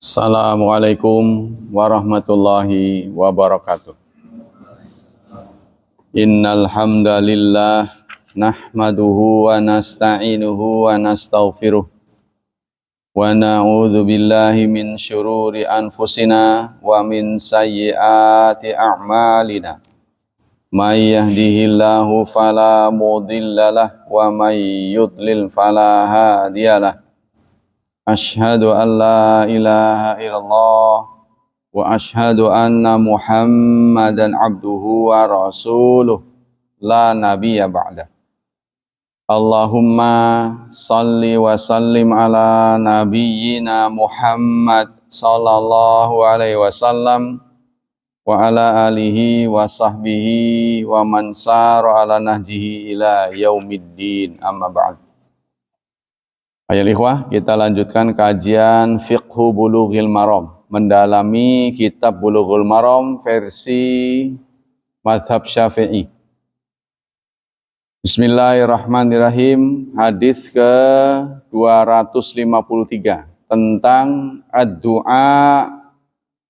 Assalamualaikum warahmatullahi wabarakatuh. Innal hamdalillah nahmaduhu wa nasta'inuhu wa nastaghfiruh wa na'udzu billahi min syururi anfusina wa min sayyiati a'malina. May yahdihillahu fala mudhillalah wa may yudlil fala hadiyalah. Asyhadu an la ilaha illallah wa asyhadu anna Muhammadan abduhu wa rasuluh la nabiyya ba'da. Allahumma salli wa sallim ala nabiyyina Muhammad sallallahu alaihi wasallam wa ala alihi wa sahbihi wa man sara ala nahjihi ila yaumiddin, amma ba'd. Ayo ikhwah, kita lanjutkan kajian Fiqhu Bulughil Maram, mendalami kitab Bulughul Maram versi Mazhab Syafi'i. Bismillahirrahmanirrahim. Hadis ke 253 tentang ad-du'a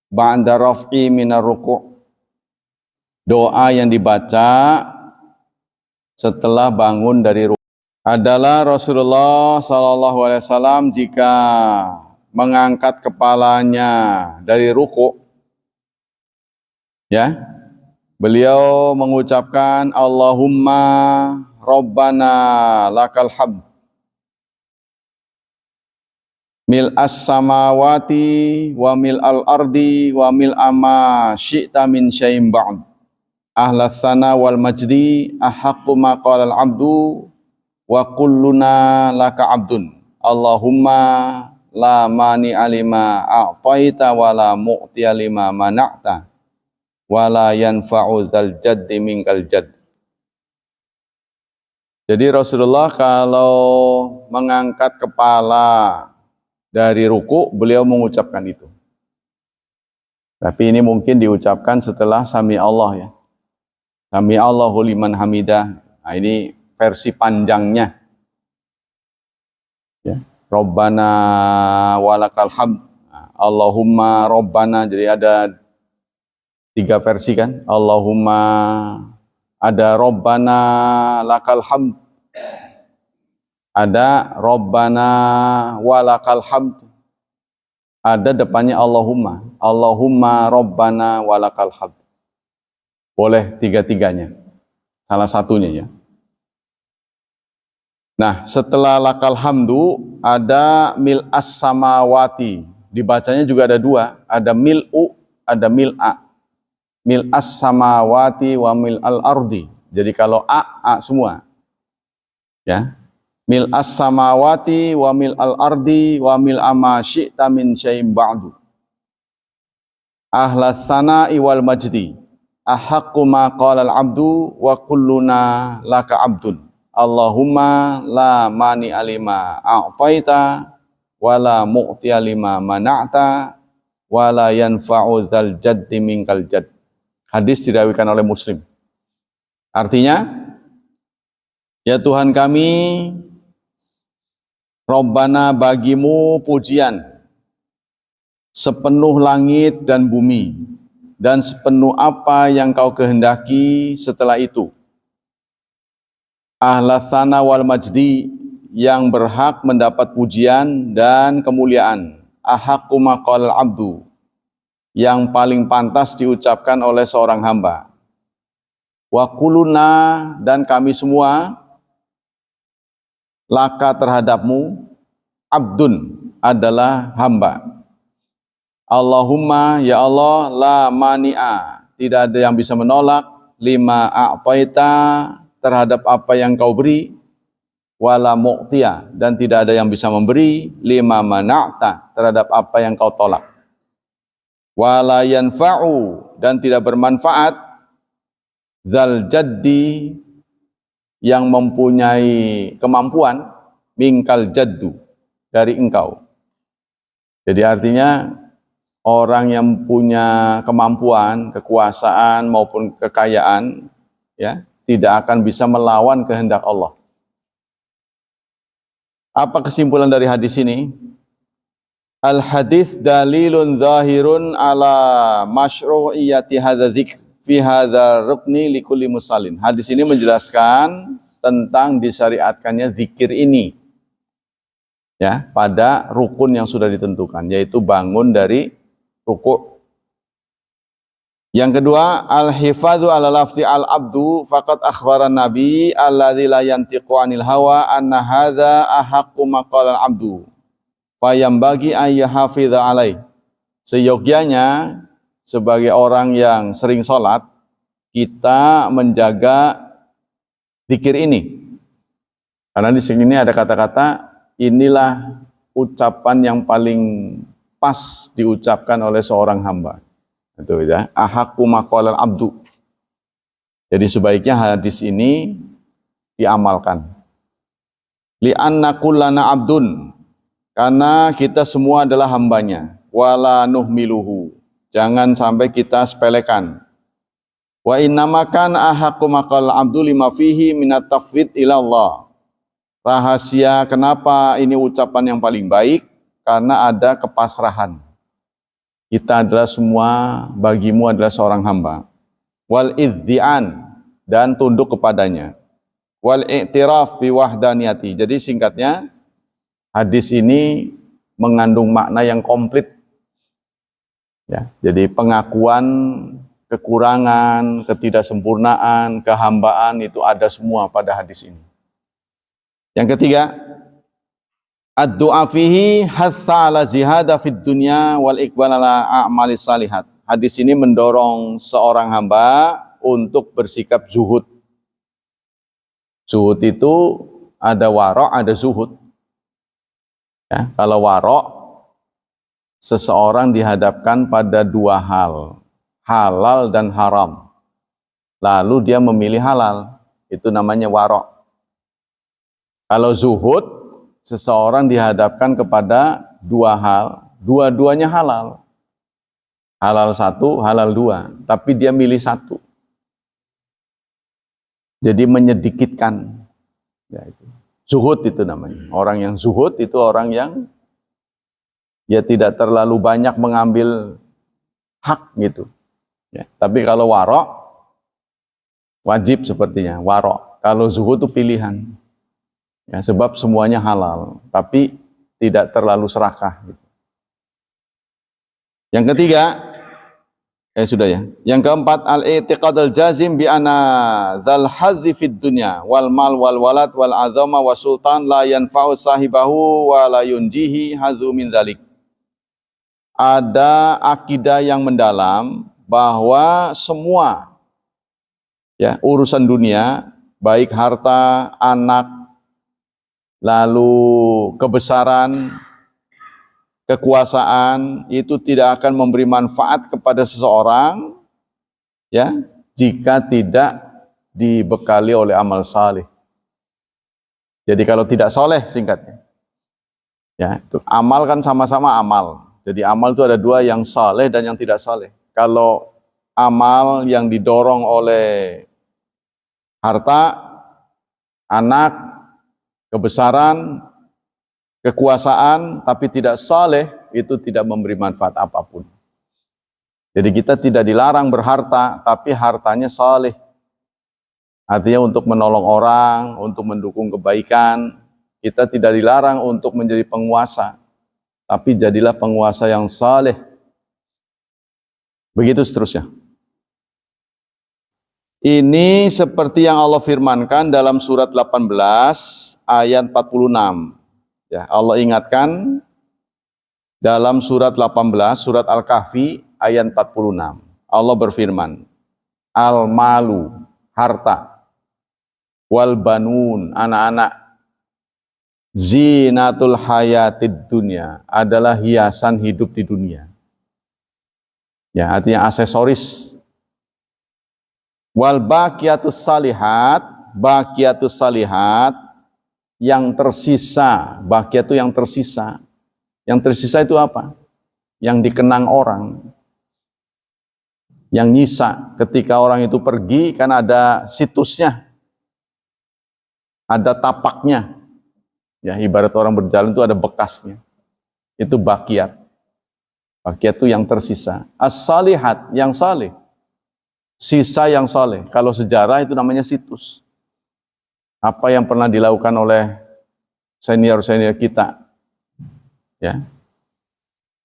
ba'da raf'i minar ruku'. Doa yang dibaca setelah bangun dari ruku'. Adalah Rasulullah Sallallahu Alaihi Wasallam jika mengangkat kepalanya dari ruku', ya, beliau mengucapkan Allahumma Rabbana lakal hamd mil as-samawati wa mil al-ardi wa mil ama syi'ta min syai'in ba'd ahlas sana wal majdi ahaqqu ma qala al-abdu wa kulluna laka abdun Allahumma la mani alima a'taita wa la mu'ti alima mana'ta wa la yanfa'u dzal jaddi minkal jadd. Jadi Rasulullah kalau mengangkat kepala dari ruku, beliau mengucapkan itu. Tapi ini mungkin diucapkan setelah sami Allah, ya. Sami Allahu liman hamidah. Nah, ini versi panjangnya, ya. Rabbana walakal hamd, Allahumma Rabbana. Jadi ada 3 versi kan. Allahumma, ada Rabbana lakal hamd, ada Rabbana walakal hamd, ada depannya Allahumma, Allahumma Rabbana walakal hamd. Boleh 3-3-nya, salah satunya, ya. Nah, setelah lakal hamdu ada mil as-samawati. Dibacanya juga ada 2, ada mil'u, ada mil'a. Mil as-samawati wa mil al-ardi. Jadi kalau a semua. Ya. Mil as-samawati wa mil al-ardi wa mil ama syi'ta min syai'in ba'du. Ahlas sana'i wal majdi. Ahaqqu ma qala al-abdu wa kulluna laka abdun. Allahumma la mani alima a'taita wa la mu'ti alima mana'ta wa la yanfa'u dzal jaddi minkal jadd. Hadis diriwayatkan oleh Muslim. Artinya, ya Tuhan kami, Rabbana bagimu pujian sepenuh langit dan bumi dan sepenuh apa yang kau kehendaki setelah itu. Ahlas sana wal majdi, yang berhak mendapat pujian dan kemuliaan. Ahaqqu ma qala abdu, yang paling pantas diucapkan oleh seorang hamba. Wa kuluna, dan kami semua, laka terhadapmu, abdun, adalah hamba. Allahumma, ya Allah, la mani'a, tidak ada yang bisa menolak, lima a'taita, terhadap apa yang kau beri, wala mu'tiya, dan tidak ada yang bisa memberi, lima mana'ta, terhadap apa yang kau tolak, wala yanfa'u, dan tidak bermanfaat, dzal jaddi, yang mempunyai kemampuan, minkal jaddu, dari engkau. Jadi artinya orang yang punya kemampuan, kekuasaan maupun kekayaan, ya, tidak akan bisa melawan kehendak Allah. Apa kesimpulan dari hadis ini? Al hadis dalilun zahirun ala masyru'iyyati hadza dzikr fi hadza rukni likulli musallin. Hadis ini menjelaskan tentang disyariatkannya zikir ini ya pada rukun yang sudah ditentukan, yaitu bangun dari rukuk. Yang kedua, al-hifadzu ala lafzi al-abdu faqad akhbaran nabi alladzi la yantiqu anil hawa anna hadza ahaqqu maqal al-abdu fayambagi ayyahafidha alaih. Seyogyanya sebagai orang yang sering sholat, kita menjaga zikir ini. Karena di sini ada kata-kata, inilah ucapan yang paling pas diucapkan oleh seorang hamba. Itu ya, ahaqqu maqalal abdu. Jadi sebaiknya hadis ini diamalkan. Li'anna kullana abdun, karena kita semua adalah hambanya. Wala nuhmiluhu, jangan sampai kita sepelekan. Wa innama kana ahaqqu maqalal abdu lima fihi minat tafwid ila Allah. Rahasia kenapa ini ucapan yang paling baik, karena ada kepasrahan. Kita adalah semua, bagimu adalah seorang hamba. Wal idz'an, dan tunduk kepadanya. Wal i'tiraf bi wahdaniyati. Jadi singkatnya, hadis ini mengandung makna yang komplit. Ya, jadi pengakuan kekurangan, ketidaksempurnaan, kehambaan itu ada semua pada hadis ini. Yang ketiga, ad-du'a fihi hatha ala zihada fid dunya wal iqbal ala a'malis salihat. Hadis ini mendorong seorang hamba untuk bersikap zuhud. Zuhud itu ada wara', ada zuhud. Ya, kalau wara', seseorang dihadapkan pada dua hal, halal dan haram. Lalu dia memilih halal, itu namanya wara'. Kalau zuhud, seseorang dihadapkan kepada dua hal, dua-duanya halal. Halal satu, halal dua, tapi dia milih satu. Jadi menyedikitkan. Ya, itu. Zuhud itu namanya. Orang yang zuhud itu orang yang ya tidak terlalu banyak mengambil hak gitu. Ya, tapi kalau wara' wajib sepertinya, wara'. Kalau zuhud itu pilihan. Ya, sebab semuanya halal, tapi tidak terlalu serakah. Yang ketiga, sudah ya. Yang keempat, al-i'tiqad al-jazim bi anna dzal hadzi fid dunya wal mal wal walad wal azama wa sultan la yanfa'u sahibahu wa la yunjihi hazu min dzalik. Ada akidah yang mendalam bahwa semua ya urusan dunia, baik harta, anak, lalu kebesaran, kekuasaan, itu tidak akan memberi manfaat kepada seseorang ya jika tidak dibekali oleh amal saleh. Jadi kalau tidak soleh singkatnya. Ya, itu amal kan sama-sama amal. Jadi amal itu ada dua, yang saleh dan yang tidak saleh. Kalau amal yang didorong oleh harta, anak, kebesaran, kekuasaan, tapi tidak saleh, itu tidak memberi manfaat apapun. Jadi kita tidak dilarang berharta, tapi hartanya saleh. Artinya untuk menolong orang, untuk mendukung kebaikan. Kita tidak dilarang untuk menjadi penguasa, tapi jadilah penguasa yang saleh. Begitu seterusnya. Ini seperti yang Allah firmankan dalam surat 18 ayat 46. Ya, Allah ingatkan dalam surat 18, surat Al-Kahfi ayat 46. Allah berfirman, al-malu, harta, wal banun, anak-anak, zinatul hayatid dunya, adalah hiasan hidup di dunia. Ya, artinya aksesoris. Wal baqiyatus salihat, yang tersisa. Baqiyat itu yang tersisa. Yang tersisa itu apa? Yang dikenang orang. Yang nyisa ketika orang itu pergi, kan ada situsnya. Ada tapaknya. Ya, ibarat orang berjalan itu ada bekasnya. Itu baqiyat. Baqiyat itu yang tersisa. As-salihat, yang saleh. Sisa yang saleh. Kalau sejarah itu namanya situs. Apa yang pernah dilakukan oleh senior-senior kita. Ya.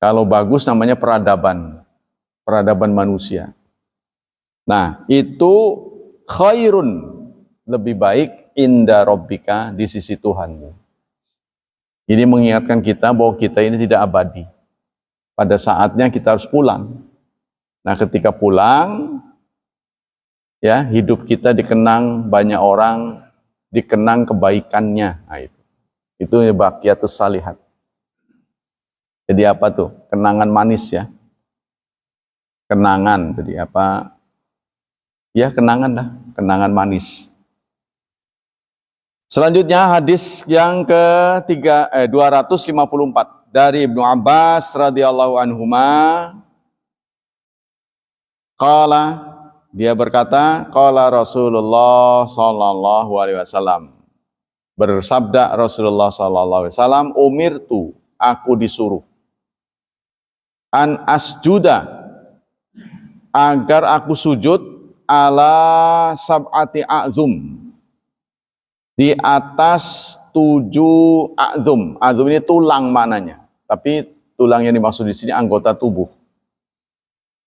Kalau bagus namanya peradaban. Peradaban manusia. Nah, itu khairun, lebih baik inda rabbika, di sisi Tuhanmu. Ini mengingatkan kita bahwa kita ini tidak abadi. Pada saatnya kita harus pulang. Nah, ketika pulang, ya, hidup kita dikenang banyak orang, dikenang kebaikannya. Nah, itu baqiyatus salihat. Jadi apa tuh? Kenangan manis, ya. Kenangan, jadi apa? Ya, kenangan lah, kenangan manis. Selanjutnya hadis yang ke-254 dari Ibnu Abbas radhiyallahu anhuma, qala, dia berkata, qala Rasulullah sallallahu alaihi wasallam, bersabda Rasulullah sallallahu alaihi wasallam, umirtu, aku disuruh, an asjuda, agar aku sujud, ala sab'ati a'zum, di atas 7 a'zum. A'zum ini tulang maknanya, tapi tulang yang dimaksud di sini anggota tubuh.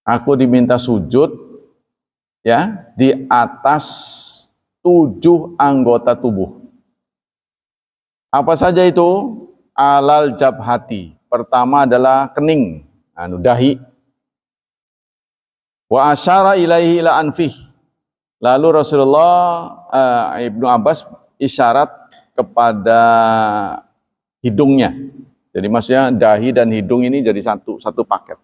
Aku diminta sujud, ya, di atas 7 anggota tubuh. Apa saja itu? Alal jabhati. Pertama adalah kening, dahi. Wa asyara ilaihi ila anfih. Lalu Rasulullah, Ibnu Abbas isyarat kepada hidungnya. Jadi maksudnya dahi dan hidung ini jadi satu paket.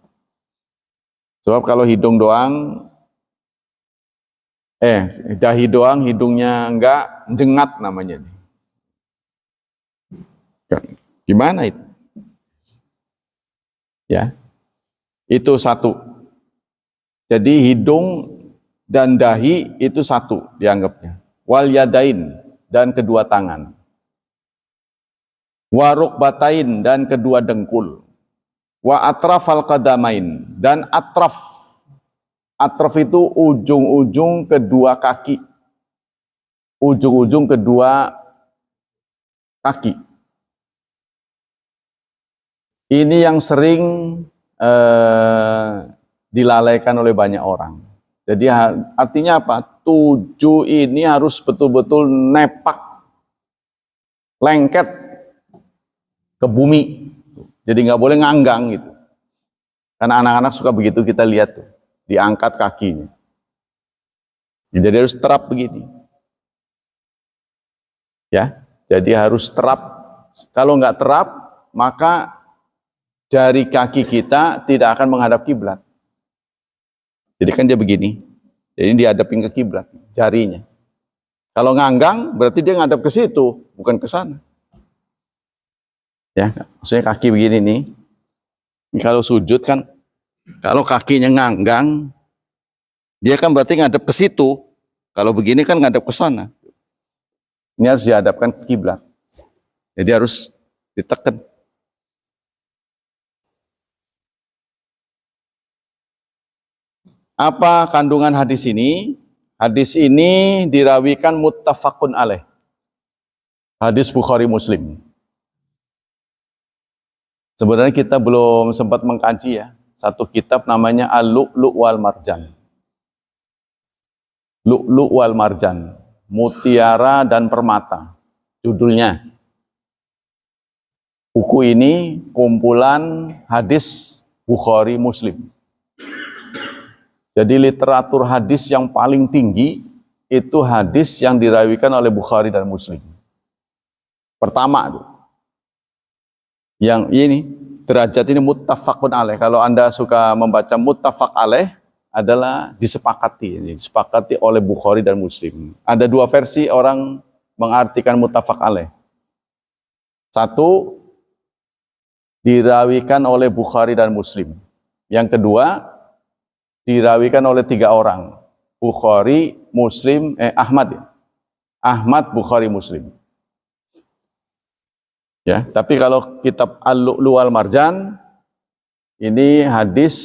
Sebab kalau hidung doang, dahi doang, hidungnya enggak, jengat namanya. Gimana itu? Ya, itu satu. Jadi hidung dan dahi itu satu dianggapnya. Wal yadain, dan kedua tangan. Wa rukbatain, dan kedua dengkul. Wa atrafal qadamain, dan atraf. Atraf itu ujung-ujung kedua kaki. Ujung-ujung kedua kaki. Ini yang sering dilalaikan oleh banyak orang. Jadi artinya apa? 7 ini harus betul-betul nepak, lengket ke bumi. Jadi nggak boleh nganggang gitu. Karena anak-anak suka begitu, kita lihat tuh, diangkat kakinya. Jadi harus terap begini. Ya, jadi harus terap. Kalau nggak terap, maka jari kaki kita tidak akan menghadap kiblat. Jadi kan dia begini, jadi dihadapin ke kiblat, jarinya. Kalau nganggang, berarti dia ngadap ke situ, bukan ke sana. Ya, maksudnya kaki begini nih. Kalau sujud kan, kalau kakinya nganggang, dia kan berarti ngadap ke situ. Kalau begini kan ngadap ke sana. Ini harus dihadapkan ke kiblat. Jadi harus ditekan. Apa kandungan hadis ini? Hadis ini dirawikan muttafaqun alaih. Hadis Bukhari Muslim. Sebenarnya kita belum sempat mengkaji, ya. Satu kitab namanya Al-Lu'lu' wal Marjan. Lu'lu' wal Marjan. Mutiara dan Permata. Judulnya. Buku ini kumpulan hadis Bukhari Muslim. Jadi literatur hadis yang paling tinggi itu hadis yang dirawikan oleh Bukhari dan Muslim. Pertama tuh. Yang ini derajat ini muttafaqun alaih. Kalau Anda suka membaca muttafaq alaih, adalah disepakati oleh Bukhari dan Muslim. Ada 2 versi orang mengartikan muttafaq alaih. Satu, dirawikan oleh Bukhari dan Muslim. Yang kedua, dirawikan oleh 3 orang. Bukhari, Muslim, Ahmad. Ahmad, Bukhari, Muslim. Ya, tapi kalau kitab Al-Lu'lu' wal Marjan ini hadis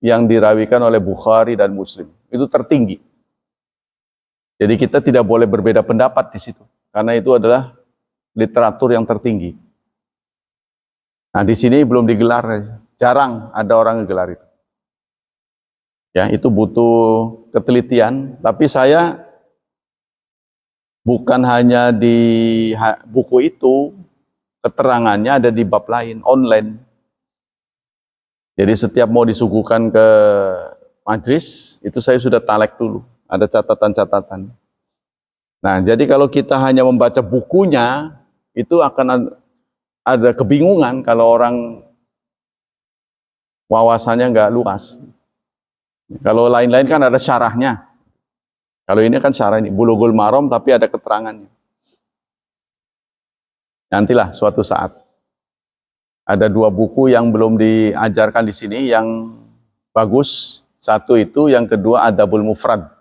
yang dirawikan oleh Bukhari dan Muslim. Itu tertinggi. Jadi kita tidak boleh berbeda pendapat di situ karena itu adalah literatur yang tertinggi. Nah, di sini belum digelar, jarang ada orang yang gelar itu. Ya, itu butuh ketelitian, tapi saya bukan hanya di buku itu, keterangannya ada di bab lain, online. Jadi setiap mau disuguhkan ke majelis, itu saya sudah talek dulu, ada catatan-catatan. Nah, jadi kalau kita hanya membaca bukunya, itu akan ada kebingungan kalau orang wawasannya nggak luas. Kalau lain-lain kan ada syarahnya. Kalau ini kan syarah ini, Bulughul Maram tapi ada keterangannya. Nantilah suatu saat. Ada 2 buku yang belum diajarkan di sini yang bagus. Satu itu, yang kedua Adabul Mufrad.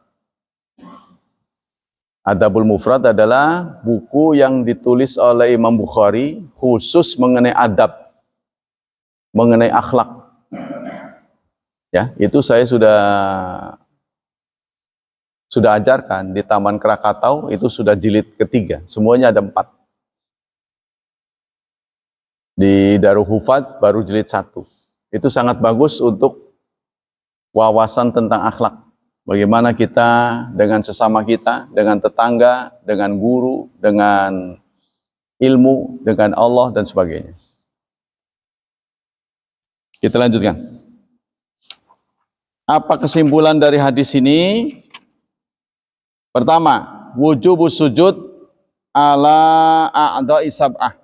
Adabul Mufrad adalah buku yang ditulis oleh Imam Bukhari khusus mengenai adab, mengenai akhlak. Ya, itu saya sudah ajarkan di Taman Krakatau, itu sudah jilid ketiga, semuanya ada 4. Di Darul Hufad baru jilid 1. Itu sangat bagus untuk wawasan tentang akhlak. Bagaimana kita dengan sesama kita, dengan tetangga, dengan guru, dengan ilmu, dengan Allah dan sebagainya. Kita lanjutkan. Apa kesimpulan dari hadis ini? Pertama, wujubus sujud ala a'dha'i sab'ah.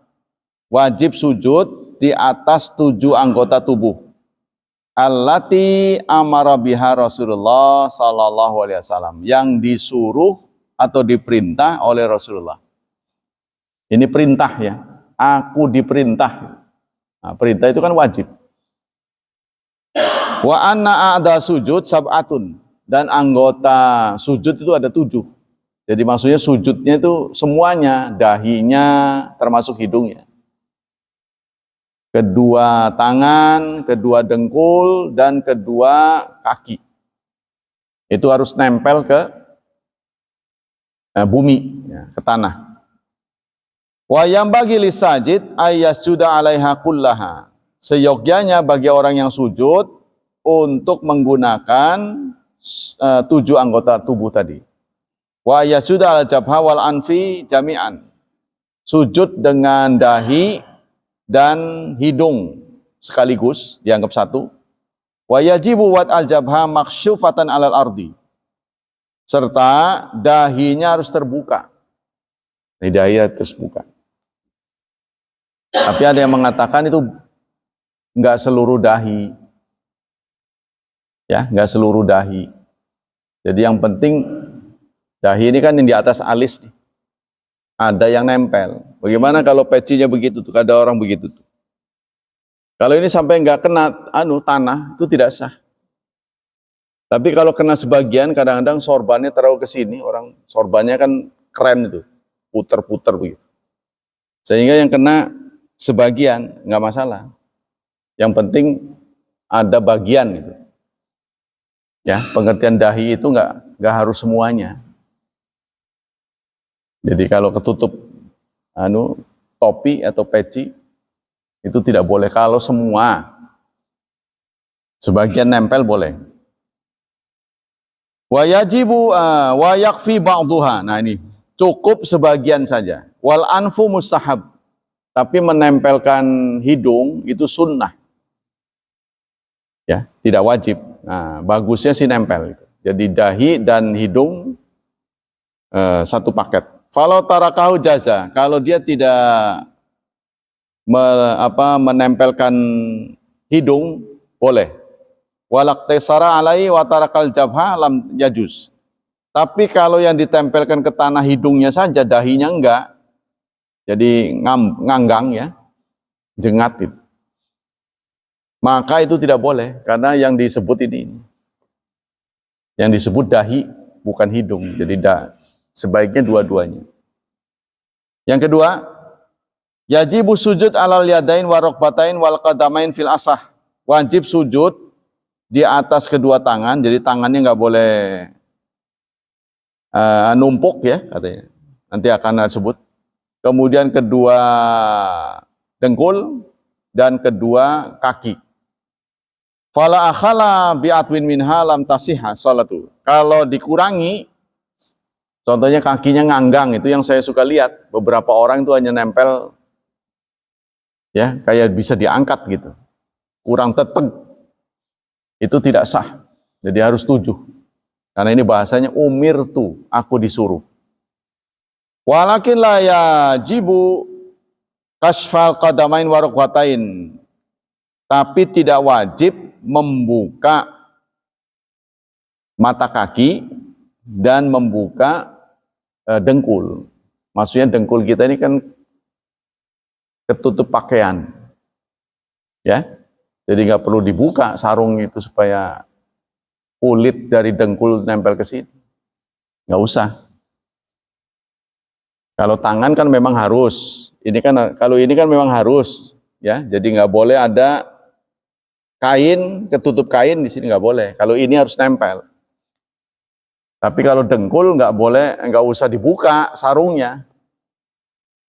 Wajib sujud di atas 7 anggota tubuh. Allati amara biha Rasulullah sallallahu alaihi wasallam, yang disuruh atau diperintah oleh Rasulullah. Ini perintah ya. Aku diperintah. Nah, perintah itu kan wajib. Wa anna a'da sujud sab'atun, dan anggota sujud itu ada 7. Jadi maksudnya sujudnya itu semuanya, dahinya termasuk hidungnya, kedua tangan, kedua dengkul, dan kedua kaki. Itu harus nempel ke bumi, ya, ke tanah. Wa yambagi lisajid ayyasjuda 'alaiha kullaha. Seyogyanya bagi orang yang sujud untuk menggunakan 7 anggota tubuh tadi. Wa yasjuda 'ala jabha wal anfi jami'an. Sujud dengan dahi dan hidung sekaligus dianggap satu. Wa yajibu wat al jabha maksyufatan 'alal ardi. Serta dahinya harus terbuka. Dahi harus terbuka. Tapi ada yang mengatakan itu enggak seluruh dahi. Ya, enggak seluruh dahi. Jadi yang penting dahi ini kan yang di atas alis nih. Ada yang nempel. Bagaimana kalau pecinya begitu tuh? Ada orang begitu tuh. Kalau ini sampai enggak kena tanah, itu tidak sah. Tapi kalau kena sebagian, kadang-kadang sorbannya taruh ke sini, orang sorbannya kan keren itu, puter-puter begitu. Sehingga yang kena sebagian enggak masalah. Yang penting ada bagian itu. Ya, pengertian dahi itu enggak harus semuanya. Jadi kalau ketutup topi atau peci itu tidak boleh. Kalau semua sebagian nempel boleh. Wa yajibu wa yakfi ba'dhuha. Nah ini cukup sebagian saja. Wal anfu mustahab. Tapi menempelkan hidung itu sunnah. Ya, tidak wajib. Nah, bagusnya sih nempel. Jadi dahi dan hidung satu paket. Falau tarakahu jaza. Kalau dia tidak menempelkan hidung, boleh. Walaqtaisara alai wa tarakal jabha lam yajuz. Tapi kalau yang ditempelkan ke tanah hidungnya saja, dahinya enggak, jadi nganggang ya, jengat itu, maka itu tidak boleh, karena yang disebut ini, yang disebut dahi bukan hidung, jadi sebaiknya dua-duanya. Yang kedua, Yajibu sujud alal yadain wa rukbatain wal qadamain fil asah. Wajib sujud di atas kedua tangan, jadi tangannya nggak boleh numpuk ya katanya. Nanti akan disebut. Kemudian kedua dengkul dan kedua kaki. Fala akhala bi'atwin minha lam tasihha salatu. Kalau dikurangi, contohnya kakinya nganggang, itu yang saya suka lihat. Beberapa orang itu hanya nempel, ya kayak bisa diangkat gitu. Kurang teteg. Itu tidak sah. Jadi harus 7. Karena ini bahasanya umirtu, aku disuruh. Walakin la yajibu kasfal qadamain wa rukbatain. Tapi tidak wajib membuka mata kaki dan membuka dengkul. Maksudnya dengkul kita ini kan ketutup pakaian. Ya. Jadi nggak perlu dibuka sarung itu supaya kulit dari dengkul nempel ke sini. Nggak usah. Kalau tangan kan memang harus. Kalau ini kan memang harus, ya. Jadi nggak boleh ada kain, ketutup kain di sini nggak boleh. Kalau ini harus nempel. Tapi kalau dengkul nggak boleh, nggak usah dibuka sarungnya,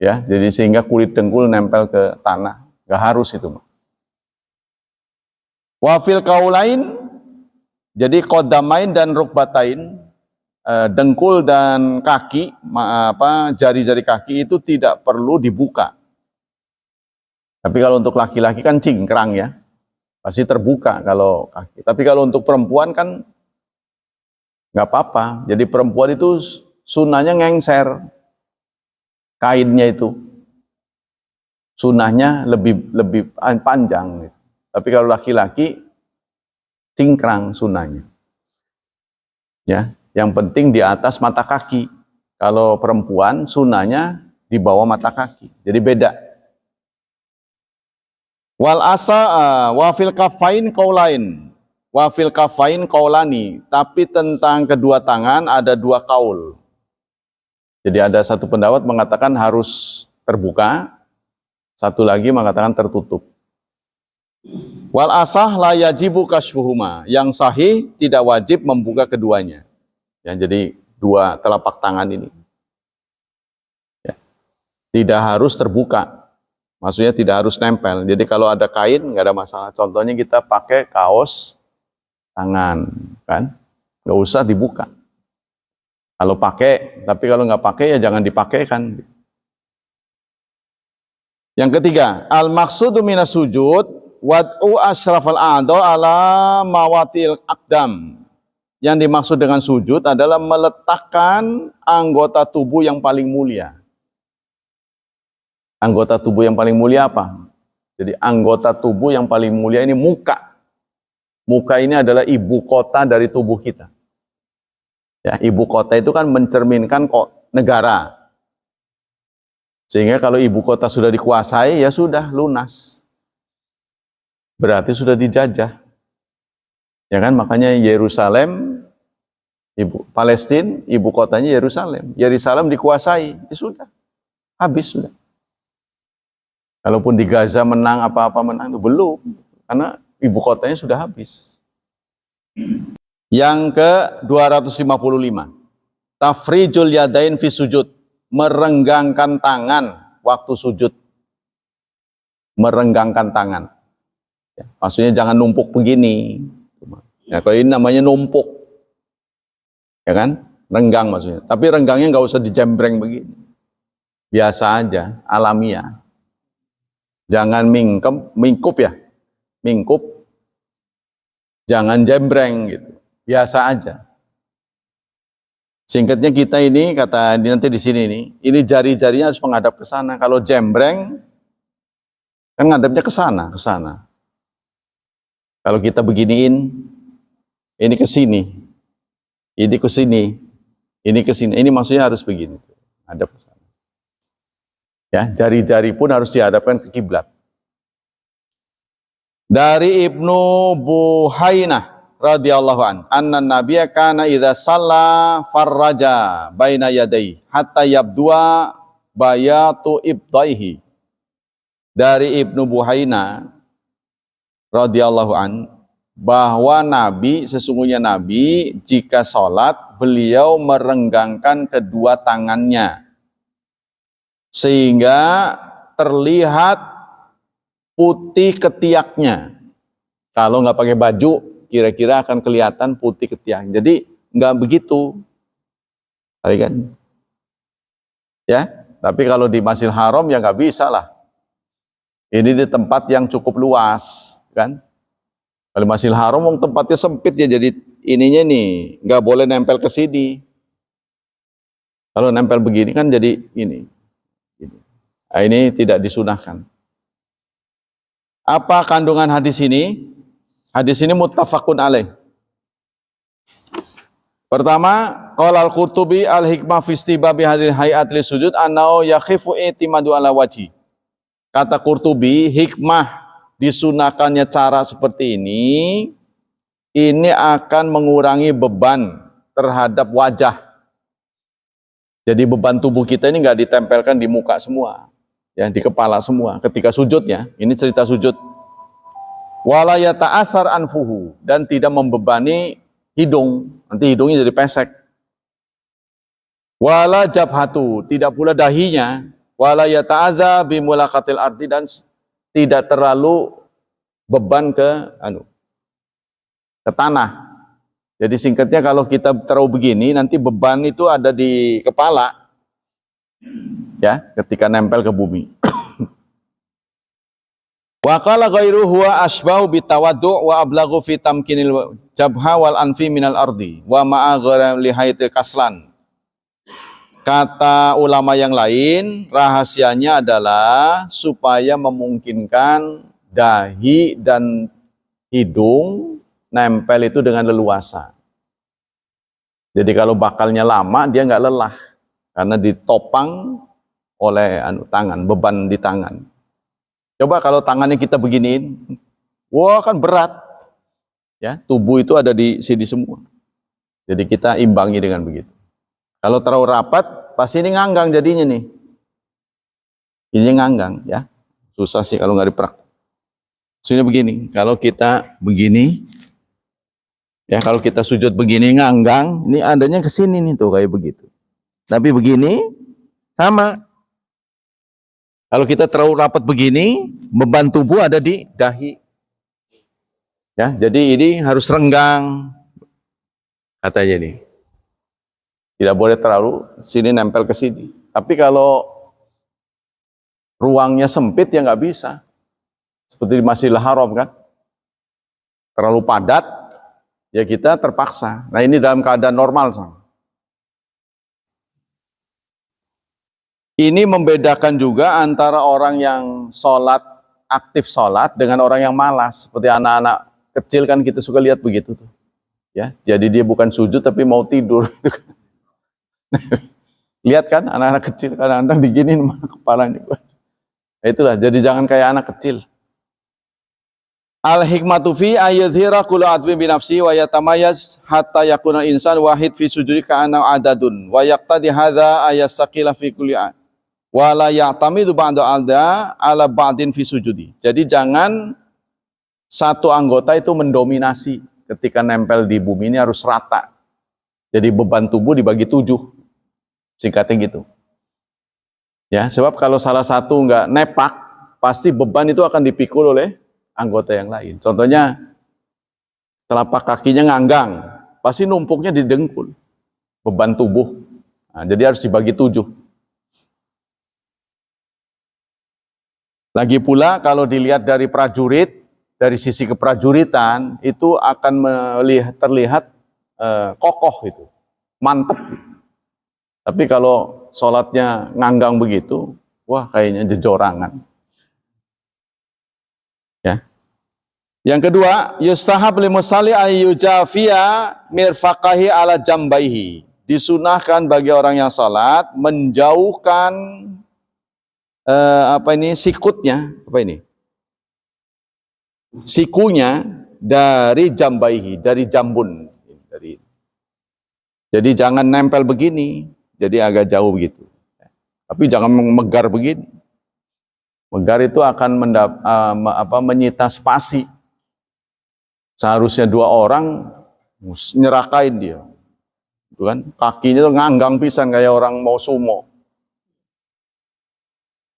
ya. Jadi sehingga kulit dengkul nempel ke tanah, nggak harus itu. Wafil kaulain, jadi qadamain dan rukbatain, dengkul dan kaki, jari-jari kaki itu tidak perlu dibuka. Tapi kalau untuk laki-laki kan cingkrang ya, pasti terbuka kalau kaki. Tapi kalau untuk perempuan kan nggak apa-apa. Jadi perempuan itu sunahnya ngengser kainnya itu, sunahnya lebih panjang. Tapi kalau laki-laki cingkrang sunahnya, ya. Yang penting di atas mata kaki. Kalau perempuan sunahnya di bawah mata kaki. Jadi beda. Wal asa wa fil kafain qaulain. Wa fil kafain qaulani. Tapi tentang kedua tangan ada 2 kaul. Jadi ada satu pendapat mengatakan harus terbuka, satu lagi mengatakan tertutup. Wal asah la yajibu kasfuhuma. Yang sahih tidak wajib membuka keduanya. Ya, jadi 2 telapak tangan ini, ya, tidak harus terbuka, maksudnya tidak harus nempel. Jadi kalau ada kain nggak ada masalah. Contohnya kita pakai kaos tangan, kan, nggak usah dibuka. Kalau pakai, tapi kalau nggak pakai ya jangan dipakaikan. Yang ketiga, al maksudu minas sujud wad'u asyrafal a'dha ala mawatil aqdam. Yang dimaksud dengan sujud adalah meletakkan anggota tubuh yang paling mulia. Anggota tubuh yang paling mulia apa? Jadi anggota tubuh yang paling mulia ini muka. Muka ini adalah ibu kota dari tubuh kita. Ya, ibu kota itu kan mencerminkan negara. Sehingga kalau ibu kota sudah dikuasai, ya sudah lunas. Berarti sudah dijajah. Ya kan, makanya Yerusalem, Palestina, ibu kotanya Yerusalem. Yerusalem dikuasai, ya sudah, habis sudah. Kalaupun di Gaza menang apa-apa menang, itu belum, karena ibu kotanya sudah habis. Yang ke-255, tafrijul yadain fi sujud, merenggangkan tangan waktu sujud. Merenggangkan tangan. Ya, maksudnya jangan numpuk begini. Ya, kalau ini namanya numpuk, ya kan, renggang maksudnya. Tapi renggangnya nggak usah dijembreng begini, biasa aja, alamiah. Jangan mingkup ya, mingkup, jangan jembreng gitu, biasa aja. Singkatnya kita ini kata nanti di sini nih, ini jari-jarinya harus menghadap ke sana. Kalau jembreng, kan ngadapnya ke sana, ke sana. Kalau kita beginiin, ini ke sini, ini ke sini, ini ke sini. Ini maksudnya harus begini, hadap ke sana. Ya, jari-jari pun harus dihadapkan ke kiblat. Dari Ibnu Buhainah radhiyallahu an, anna nabiyya kana idza shalla farraja baina yadayhi hatta yabdua bayatu ibtaihi dari Ibnu Buhaina radhiyallahu an bahwa sesungguhnya Nabi jika sholat beliau merenggangkan kedua tangannya sehingga terlihat putih ketiaknya. Kalau nggak pakai baju kira-kira akan kelihatan putih ketiak. Jadi nggak begitu, kan? Ya, tapi kalau di Masjidil Haram ya nggak bisa lah. Ini di tempat yang cukup luas, kan? Kalau Masjidil Haram tempatnya sempit ya, jadi ininya nih nggak boleh nempel ke sini. Kalau nempel begini kan jadi ini. Nah, ini tidak disunahkan. Apa kandungan hadis ini? Hadis ini muttafaqun alaih. Pertama, qala al-Qurtubi al-hikmah fi istibabi hadhil hayat li sujud annau yakhifu i'timadu ala wajhi. Kata Qurtubi, hikmah disunahkannya cara seperti ini akan mengurangi beban terhadap wajah. Jadi beban tubuh kita ini nggak ditempelkan di muka semua, ya di kepala semua. Ketika sujudnya, ini cerita sujud. Wala yata'athar anfuhu, dan tidak membebani hidung, nanti hidungnya jadi pesek. Wala jabhatu, tidak pula dahinya. Wala yata'adza bimulaqatil ardi, dan tidak terlalu beban ke tanah. Jadi singkatnya kalau kita terlalu begini nanti beban itu ada di kepala, ya, ketika nempel ke bumi. Wa qala ghairuhu huwa asbahu bitawaddu' wa ablaghu fi tamkinil jabha wal anfi minal ardi wa ma'a ghairi haitil kaslan. Kata ulama yang lain, rahasianya adalah supaya memungkinkan dahi dan hidung nempel itu dengan leluasa. Jadi kalau bakalnya lama dia nggak lelah karena ditopang oleh tangan, beban di tangan. Coba kalau tangannya kita beginiin, wah kan berat. Ya, tubuh itu ada di sini semua. Jadi kita imbangi dengan begitu. Kalau terlalu rapat, pasti ini nganggang jadinya nih. Ini nganggang, ya. Susah sih kalau nggak dipraktek. Maksudnya begini, kalau kita begini, ya kalau kita sujud begini nganggang, ini adanya ke sini nih tuh kayak begitu. Tapi begini sama. Kalau kita terlalu rapat begini, beban tubuh ada di dahi. Ya, jadi ini harus renggang katanya nih. Tidak boleh terlalu sini nempel ke sini. Tapi kalau ruangnya sempit ya nggak bisa. Seperti di Masjidil Haram kan. Terlalu padat, ya kita terpaksa. Nah ini dalam keadaan normal. Ini membedakan juga antara orang yang aktif sholat dengan orang yang malas. Seperti anak-anak kecil kan kita suka lihat begitu tuh. Ya, jadi dia bukan sujud tapi mau tidur. Lihat kan anak-anak kecil kadang-kadang diginin kepalanya. Nah, itulah, jadi jangan kayak anak kecil. Al-hikmatu fi ayyadhira kullu adwin bi nafsi wa yatamayaz hatta yakuna insan wahid fi sujudi ka'anna adadun wa yaqtadi hadza ayastaqila fi kulli wa la ya'tamidu ba'da ala ba'din fi sujudi. Jadi jangan satu anggota itu mendominasi ketika nempel di bumi, ini harus rata. Jadi beban tubuh dibagi 7. Singkatnya gitu. Ya, sebab kalau salah satu nggak nepak, pasti beban itu akan dipikul oleh anggota yang lain. Contohnya, telapak kakinya nganggang, pasti numpuknya di dengkul. Beban tubuh. Nah, jadi harus dibagi 7. Lagi pula kalau dilihat dari prajurit, dari sisi keprajuritan, itu akan terlihat kokoh itu, mantep. Tapi kalau sholatnya nganggang begitu, wah kayaknya jejorangan. Ya. Yang kedua, yustahab limusalli ayyujafiya mirfaqahi ala jambaihi. Disunahkan bagi orang yang sholat menjauhkan sikutnya, sikunya dari jambaihi, dari jambun. Jadi jangan nempel begini. Jadi agak jauh begitu. Tapi jangan memegar begini. Megar itu akan menyita spasi. Seharusnya 2 orang nyerakain dia. Itu kan kakinya tuh nganggang pisan kayak orang mau sumo.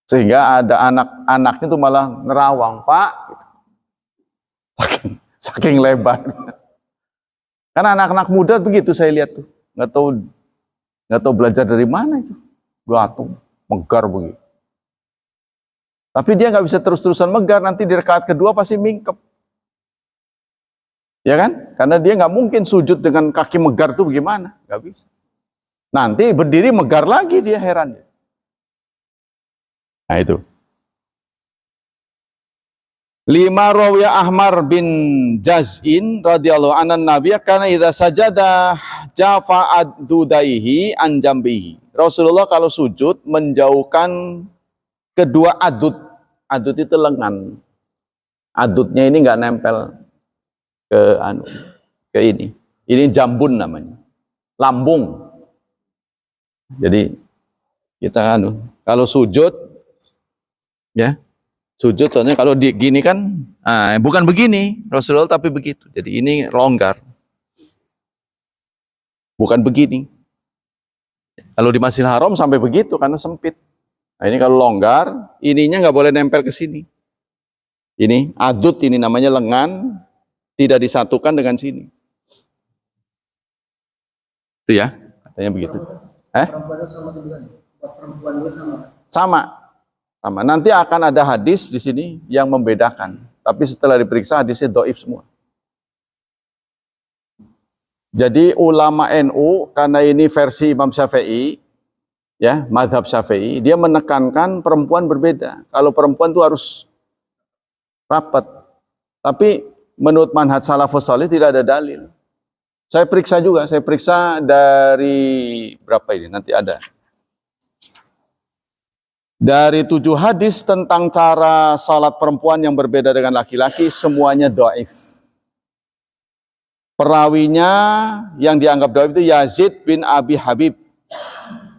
Sehingga ada anak-anaknya tuh malah nerawang, Pak. Saking lebar. Karena anak-anak muda begitu saya lihat tuh. Nggak tahu belajar dari mana itu. Belatung, megar begitu. Tapi dia nggak bisa terus-terusan megar, nanti di rakaat kedua pasti mingkep. Ya kan? Karena dia nggak mungkin sujud dengan kaki megar tuh bagaimana? Nggak bisa. Nanti berdiri megar lagi dia, heran. Nah itu. 5 rawiya Ahmar bin Jaz'in radhiyallahu anhu Nabi kana idza sajada jafa adudaihi an jambihi. Rasulullah kalau sujud menjauhkan kedua adud. Adud itu lengan. Adudnya ini nggak nempel ke ini. Ini jambun namanya. Lambung. Jadi kita kalau sujud ya, sujud soalnya kalau gini kan bukan begini Rasulullah tapi begitu. Jadi ini longgar. Bukan begini. Kalau di Masjidil Haram sampai begitu karena sempit. Nah, ini kalau longgar, ininya nggak boleh nempel ke sini. Ini adud, ini namanya lengan, tidak disatukan dengan sini. Itu ya, katanya begitu. Sama. Nanti akan ada hadis di sini yang membedakan. Tapi setelah diperiksa hadisnya dhaif semua. Jadi ulama NU, karena ini versi Imam Syafi'i, ya, mazhab Syafi'i, dia menekankan perempuan berbeda. Kalau perempuan itu harus rapat. Tapi menurut manhaj salafus salih tidak ada dalil. Saya periksa dari berapa ini, nanti ada. Dari 7 hadis tentang cara salat perempuan yang berbeda dengan laki-laki, semuanya dhaif. Perawinya yang dianggap dhaif itu Yazid bin Abi Habib.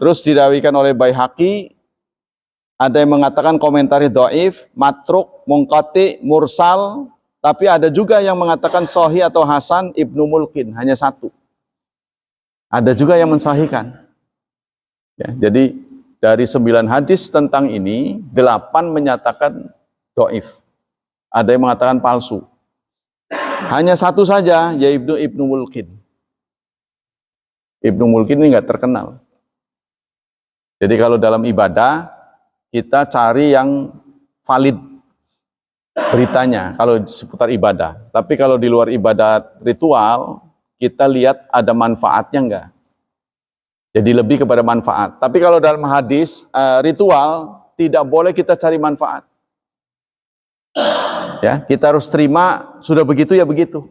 Terus dirawikan oleh Baihaqi, ada yang mengatakan komentarnya dhaif, matruk, munqati, mursal, tapi ada juga yang mengatakan sahih atau hasan, Ibnu Mulkin, hanya 1. Ada juga yang mensahihkan. Ya, jadi dari 9 hadis tentang ini, 8 menyatakan dhaif. Ada yang mengatakan palsu. Hanya 1 saja, yaitu Ibnu Mulkin. Ibnu Mulkin ini nggak terkenal. Jadi kalau dalam ibadah, kita cari yang valid beritanya, kalau seputar ibadah. Tapi kalau di luar ibadat ritual, kita lihat ada manfaatnya enggak. Jadi lebih kepada manfaat. Tapi kalau dalam hadis, ritual, tidak boleh kita cari manfaat. Ya, kita harus terima, sudah begitu ya begitu.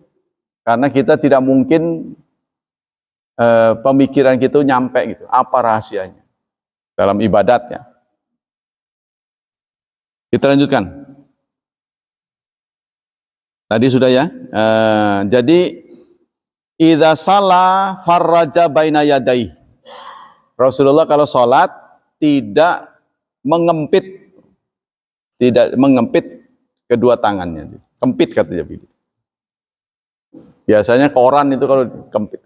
Karena kita tidak mungkin pemikiran kita nyampe gitu. Apa rahasianya? Dalam ibadatnya. Kita lanjutkan. Tadi sudah ya. Jadi idza shalla farraja baina yadai. Rasulullah kalau sholat tidak mengempit kedua tangannya. Kempit katanya. Biasanya koran itu kalau kempit.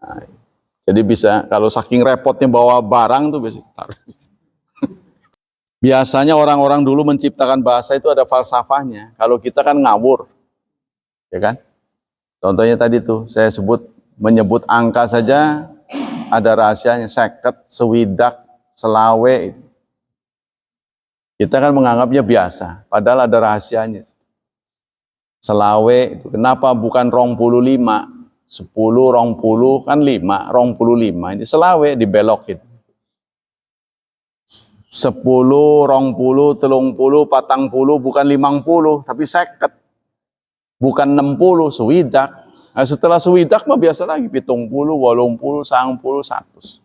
Nah, jadi bisa, kalau saking repotnya bawa barang tuh biasanya orang-orang dulu menciptakan bahasa itu ada falsafahnya. Kalau kita kan ngawur, ya kan? Contohnya tadi tuh, saya menyebut angka saja ada rahasianya, 50, sewidak, selawe. Kita kan menganggapnya biasa, padahal ada rahasianya. Selawe itu, kenapa bukan 25? 10, 20 kan 5, 25 ini selawe dibelokin. 10, 20, 30, 40 bukan 50 tapi 50. Bukan 60 sewidak. Nah, setelah sewidak mah biasa lagi 70, 80, 90, 100.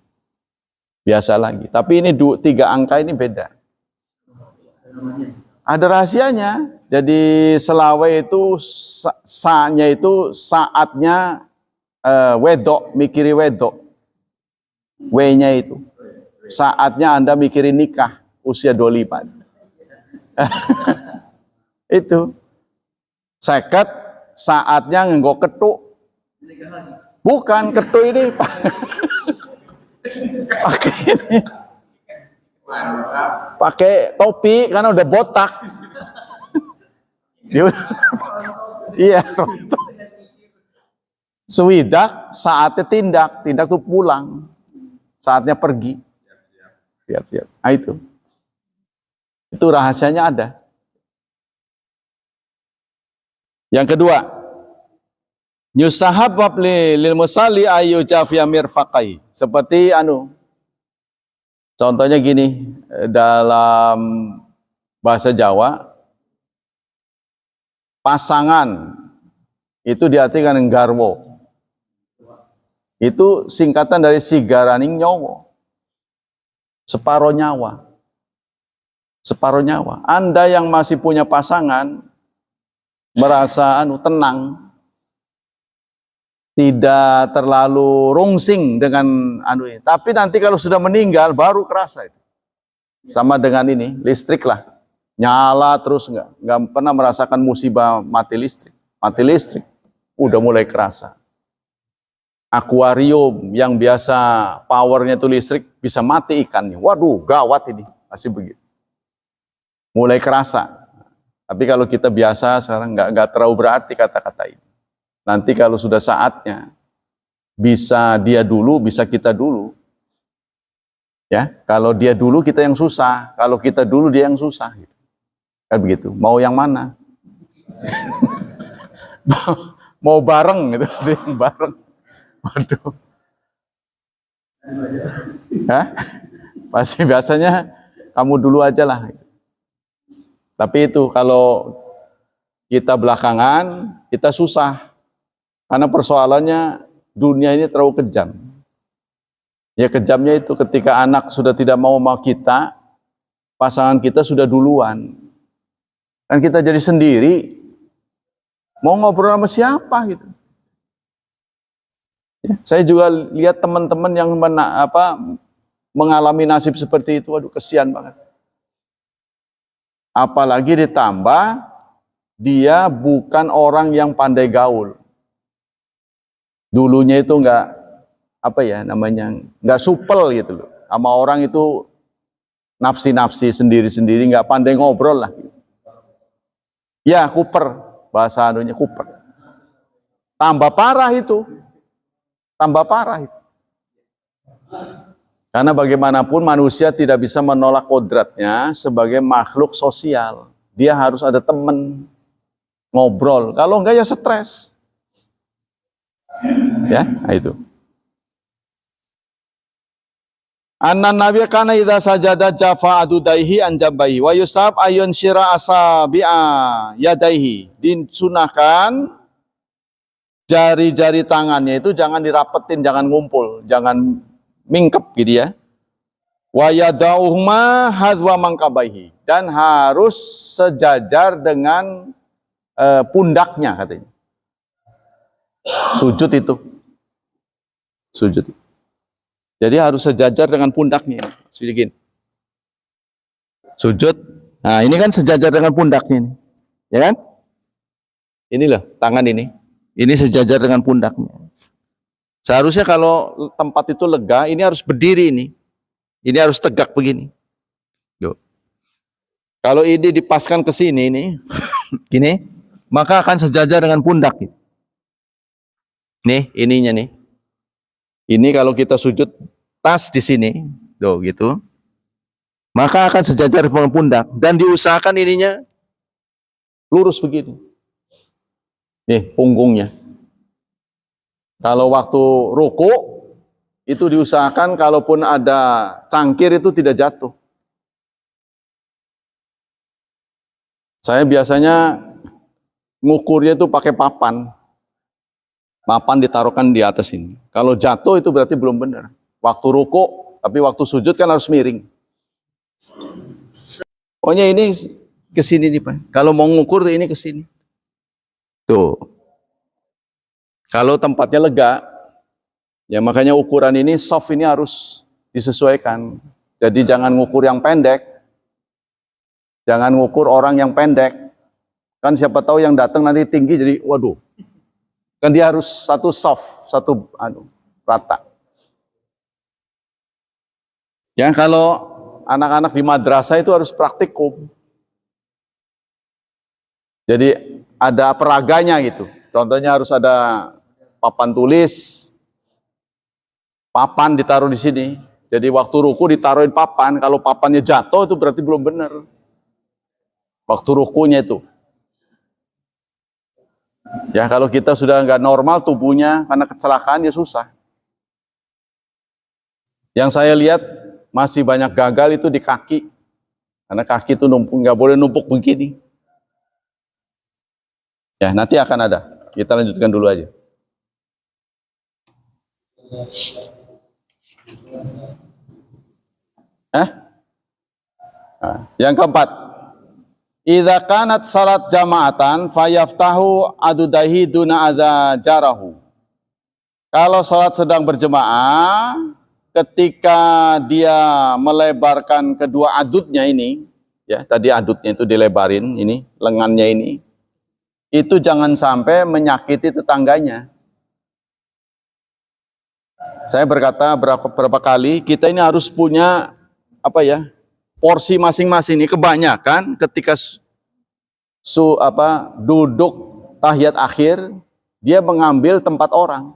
Biasa lagi. Tapi ini 3 angka ini beda. Ada rahasianya. Jadi selawe itu sa-nya itu saatnya wedok, mikiri wedok. W-nya itu. Saatnya Anda mikirin nikah, usia 25. Itu. Seket saatnya nganggo ketuk. Bukan ketuk ini. Pakai ini. Pakai topi karena udah botak. Dia iya. Swidak saatnya tindak tuh pulang. Saatnya pergi. Siap. Nah, itu. Itu rahasianya ada. Yang kedua, yustahab lil musalli ayu jafiya mirfaqai. Seperti contohnya gini, dalam bahasa Jawa, pasangan itu diartikan dengan garwo. Itu singkatan dari sigaraning nyawa. Separuh nyawa. Separuh nyawa. Anda yang masih punya pasangan merasa tenang, tidak terlalu rungsing dengan ini. Tapi nanti kalau sudah meninggal baru kerasa itu. Sama dengan ini, listrik lah. Nyala terus nggak pernah merasakan musibah mati listrik. Mati listrik udah mulai kerasa. Akuarium yang biasa powernya itu listrik bisa mati ikannya. Waduh, gawat ini. Masih begitu. Mulai kerasa. Tapi kalau kita biasa sekarang nggak terlalu berarti kata-kata ini. Nanti kalau sudah saatnya, bisa dia dulu, bisa kita dulu. Ya, kalau dia dulu kita yang susah, kalau kita dulu dia yang susah. Kan begitu. Mau yang mana? Mau bareng gitu, yang bareng. Waduh. Hah? Pasti biasanya kamu dulu aja lah. Tapi itu kalau kita belakangan, kita susah. Karena persoalannya dunia ini terlalu kejam. Ya kejamnya itu ketika anak sudah tidak mau sama kita, pasangan kita sudah duluan. Kan kita jadi sendiri, mau ngobrol sama siapa gitu. Ya, saya juga lihat teman-teman yang mengalami nasib seperti itu, waduh kesian banget. Apalagi ditambah dia bukan orang yang pandai gaul. Dulunya itu nggak supel gitu loh. Sama orang itu nafsi-nafsi sendiri-sendiri, nggak pandai ngobrol lah. Ya kuper, bahasa kuper. Tambah parah itu. Tambah parah itu. Karena bagaimanapun manusia tidak bisa menolak kodratnya sebagai makhluk sosial. Dia harus ada teman ngobrol. Kalau enggak ya stres. Ya, itu. Anna Nabi kana idza sajada jafa adudaihi an jambaihi wa yusab ayun syira asabi'a yadaihi. Disunahkan jari-jari tangannya itu jangan dirapetin, jangan ngumpul, jangan mingkep gitu ya. Wa yadauhuma hadwa mangkabaihi, dan harus sejajar dengan pundaknya katanya. Sujud itu. Sujud. Jadi harus sejajar dengan pundaknya. Sedikit. Sujud. Nah, ini kan sejajar dengan pundaknya ini. Ya kan? Ini loh, tangan ini. Ini sejajar dengan pundaknya. Seharusnya kalau tempat itu lega, ini harus berdiri ini. Ini harus tegak begini. Yo. Kalau ini dipaskan ke sini ini, gini, maka akan sejajar dengan pundak. Nih, ininya nih. Ini kalau kita sujud tas di sini, tuh gitu. Maka akan sejajar dengan pundak dan diusahakan ininya lurus begini. Nih, punggungnya. Kalau waktu ruku itu diusahakan kalaupun ada cangkir itu tidak jatuh. Saya biasanya ngukurnya itu pakai papan. Papan ditaruhkan di atas ini. Kalau jatuh itu berarti belum benar. Waktu ruku, tapi waktu sujud kan harus miring. Pokoknya ini ke sini nih Pak. Kalau mau ngukur ini ke sini. Tuh. Kalau tempatnya lega, ya makanya ukuran ini soft ini harus disesuaikan. Jadi jangan ngukur yang pendek. Jangan ngukur orang yang pendek. Kan siapa tahu yang datang nanti tinggi jadi waduh. Kan dia harus satu soft, satu rata. Ya kalau anak-anak di madrasah itu harus praktikum. Jadi ada peraganya gitu. Contohnya harus ada papan tulis, papan ditaruh di sini. Jadi waktu ruku ditaruhin papan, kalau papannya jatuh itu berarti belum benar. Waktu rukunya itu. Ya kalau kita sudah nggak normal tubuhnya karena kecelakaan ya susah. Yang saya lihat masih banyak gagal itu di kaki. Karena kaki itu nggak boleh numpuk begini. Ya nanti akan ada. Kita lanjutkan dulu aja. Yang keempat, idza kanat salat jama'atan fayaftahu adudahi duna adza jarahu. Kalau salat sedang berjemaah, ketika dia melebarkan kedua adudnya ini, ya tadi adudnya itu dilebarin, ini lengannya ini, itu jangan sampai menyakiti tetangganya. Saya berkata berapa kali, kita ini harus punya porsi masing-masing. Ini kebanyakan ketika duduk tahiyat akhir, dia mengambil tempat orang.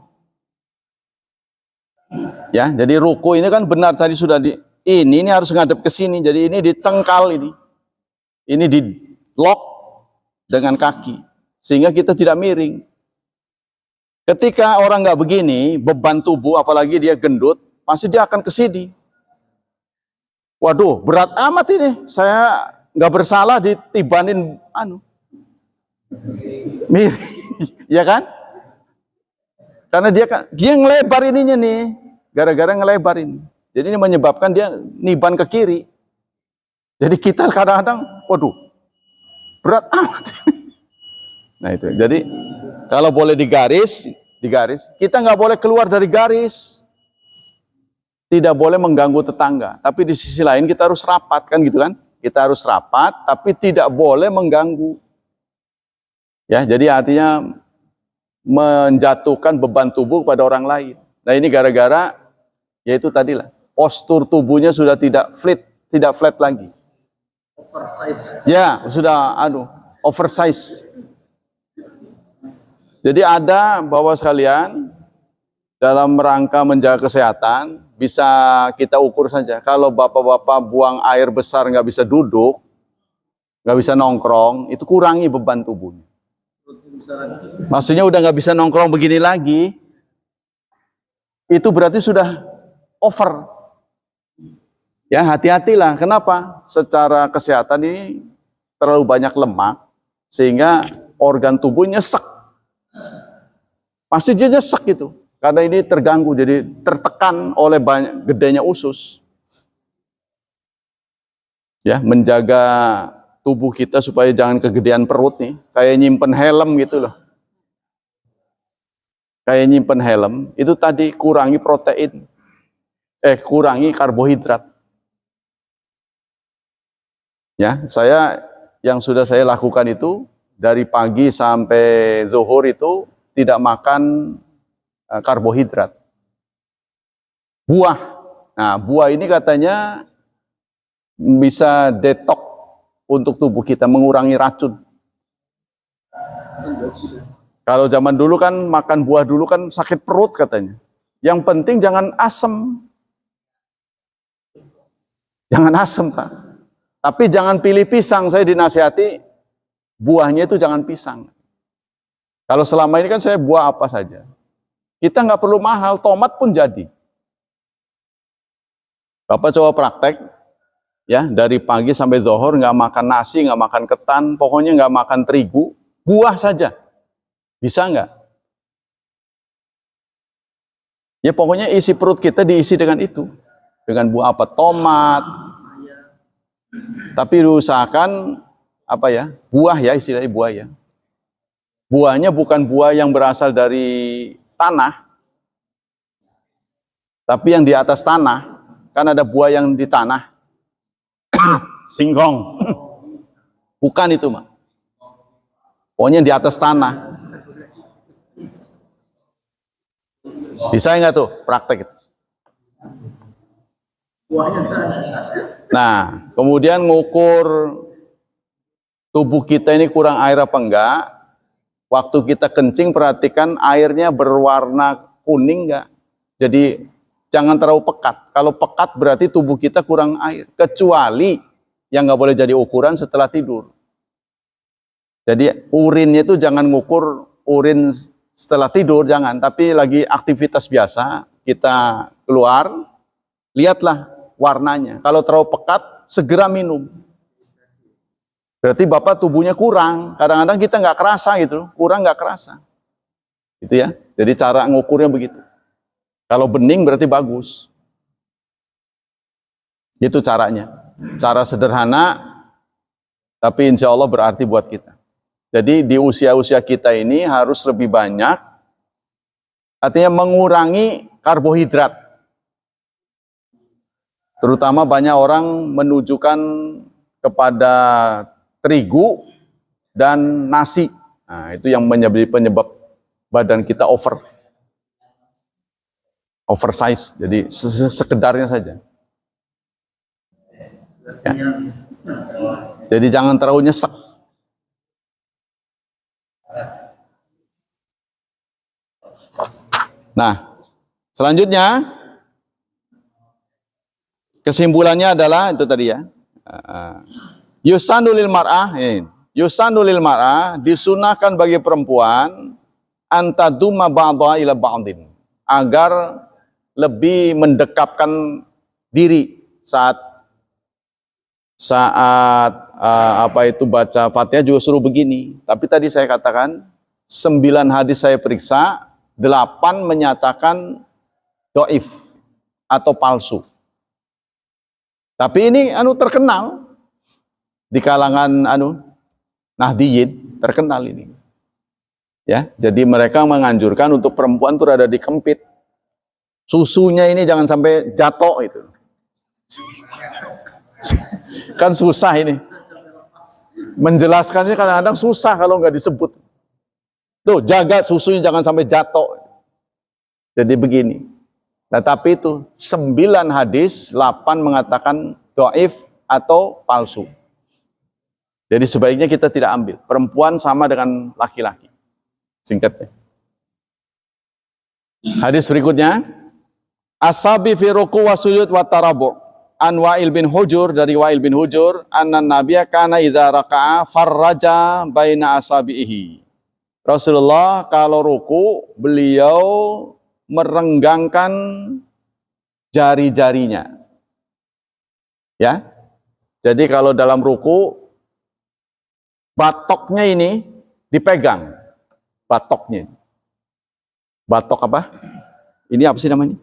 Ya, jadi ruku ini kan benar tadi sudah ini harus ngadep ke sini. Jadi ini dicengkal ini. Ini di lock dengan kaki sehingga kita tidak miring. Ketika orang nggak begini, beban tubuh, apalagi dia gendut, pasti dia akan ke sini. Waduh, berat amat ini. Saya nggak bersalah ditibanin miring, ya kan? Karena dia ngelebar ininya nih, gara-gara ngelebar ini. Jadi ini menyebabkan dia niban ke kiri. Jadi kita kadang-kadang, waduh, berat amat ini. Nah itu, jadi kalau boleh digaris, kita nggak boleh keluar dari garis. Tidak boleh mengganggu tetangga. Tapi di sisi lain kita harus rapat, kan gitu kan? Kita harus rapat, tapi tidak boleh mengganggu. Ya, jadi artinya menjatuhkan beban tubuh kepada orang lain. Nah ini gara-gara, yaitu tadilah, postur tubuhnya sudah tidak flat lagi. Oversize. Ya, sudah oversize. Jadi ada bahwa sekalian dalam rangka menjaga kesehatan bisa kita ukur saja. Kalau bapak-bapak buang air besar nggak bisa duduk, nggak bisa nongkrong, itu kurangi beban tubuhnya. Maksudnya udah nggak bisa nongkrong begini lagi, itu berarti sudah over. Ya hati-hatilah. Kenapa? Secara kesehatan ini terlalu banyak lemak sehingga organ tubuh nyesek. Pasti dia nyesek itu, karena ini terganggu, jadi tertekan oleh gedenya usus. Ya, menjaga tubuh kita supaya jangan kegedean perut nih, kayak nyimpen helm gitu loh. Kayak nyimpen helm, itu tadi kurangi protein, kurangi karbohidrat. Ya, yang sudah saya lakukan itu dari pagi sampai zuhur itu tidak makan karbohidrat. Buah. Nah, buah ini katanya bisa detox untuk tubuh kita, mengurangi racun. Kalau zaman dulu kan makan buah dulu kan sakit perut katanya. Yang penting jangan asam. Jangan asam, Pak. Tapi jangan pilih pisang. Saya dinasihati buahnya itu jangan pisang. Kalau selama ini kan saya buah apa saja. Kita nggak perlu mahal, tomat pun jadi. Bapak coba praktek, ya dari pagi sampai zuhur nggak makan nasi, nggak makan ketan, pokoknya nggak makan terigu, buah saja. Bisa nggak? Ya pokoknya isi perut kita diisi dengan itu. Dengan buah apa? Tomat. Tapi diusahakan buah ya, istilahnya buah ya. Buahnya bukan buah yang berasal dari tanah, tapi yang di atas tanah. Kan ada buah yang di tanah, singkong. Bukan itu mah. Pokoknya di atas tanah. Bisa nggak tuh praktek itu? Nah, kemudian ngukur tubuh kita ini kurang air apa enggak. Waktu kita kencing perhatikan airnya berwarna kuning enggak. Jadi jangan terlalu pekat. Kalau pekat berarti tubuh kita kurang air. Kecuali yang nggak boleh jadi ukuran setelah tidur. Jadi urinnya itu jangan ngukur urin setelah tidur, jangan. Tapi lagi aktivitas biasa, kita keluar, lihatlah warnanya. Kalau terlalu pekat, segera minum. Berarti Bapak tubuhnya kurang. Kadang-kadang kita nggak kerasa gitu, kurang nggak kerasa. Gitu ya. Jadi cara ngukurnya begitu. Kalau bening berarti bagus. Itu caranya. Cara sederhana, tapi insya Allah berarti buat kita. Jadi di usia-usia kita ini harus lebih banyak, artinya mengurangi karbohidrat. Terutama banyak orang menunjukkan kepada terigu dan nasi. Nah, itu yang menjadi penyebab badan kita oversize. Jadi sekedarnya saja. Ya. Jadi jangan terlalu nyesek. Nah, selanjutnya kesimpulannya adalah itu tadi ya. Yusanulil mar'ah, yusanulil mar'ah disunahkan bagi perempuan antaduma ba'dha ila ba'din agar lebih mendekapkan diri saat baca Fatihah juga suruh begini. Tapi tadi saya katakan 9 hadis saya periksa, 8 menyatakan doif atau palsu. Tapi ini terkenal di kalangan Nahdiyin, terkenal ini. Ya, jadi mereka menganjurkan untuk perempuan tuh rada dikempit. Susunya ini jangan sampai jatuh itu. Kan susah ini. Menjelaskannya kadang-kadang susah kalau nggak disebut. Tuh, jaga susunya jangan sampai jatuh. Jadi begini. Nah, tapi itu 9 hadis, 8 mengatakan dhaif atau palsu. Jadi sebaiknya kita tidak ambil. Perempuan sama dengan laki-laki. Singkatnya. Hadis berikutnya. Asabi fi ruku wa sujud wa tarabu'. An Wa'il bin Hujur, dari Wa'il bin Hujur, anna nabiyya kana idza raka'a farraja baina asabihi. Rasulullah kalau ruku, beliau merenggangkan jari-jarinya. Ya. Jadi kalau dalam ruku, batoknya ini dipegang. Batoknya. Batok apa? Ini apa sih namanya?